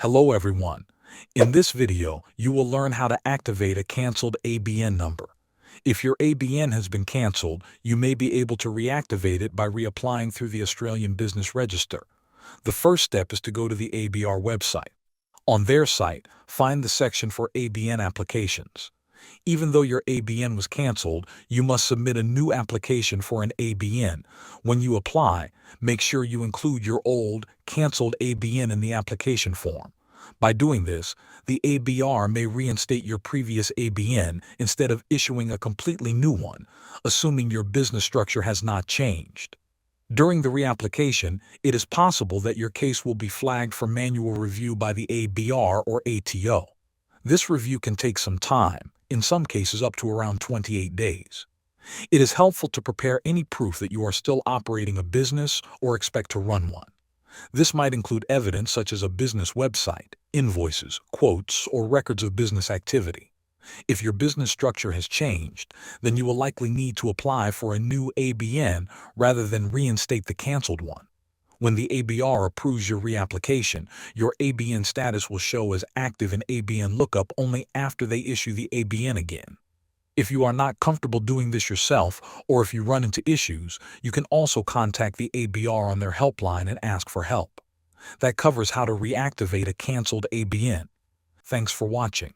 Hello everyone. In this video, you will learn how to activate a canceled ABN number. If your ABN has been cancelled, you may be able to reactivate it by reapplying through the Australian Business Register. The first step is to go to the ABR website. On their site, find the section for ABN applications. Even though your ABN was cancelled, you must submit a new application for an ABN. When you apply, make sure you include your old, cancelled ABN in the application form. By doing this, the ABR may reinstate your previous ABN instead of issuing a completely new one, assuming your business structure has not changed. During the reapplication, it is possible that your case will be flagged for manual review by the ABR or ATO. This review can take some time, in some cases up to around 28 days. It is helpful to prepare any proof that you are still operating a business or expect to run one. This might include evidence such as a business website, invoices, quotes, or records of business activity. If your business structure has changed, then you will likely need to apply for a new ABN rather than reinstate the canceled one. When the ABR approves your reapplication, your ABN status will show as active in ABN lookup only after they issue the ABN again. If you are not comfortable doing this yourself, or if you run into issues, you can also contact the ABR on their helpline and ask for help. That covers how to reactivate a canceled ABN. Thanks for watching.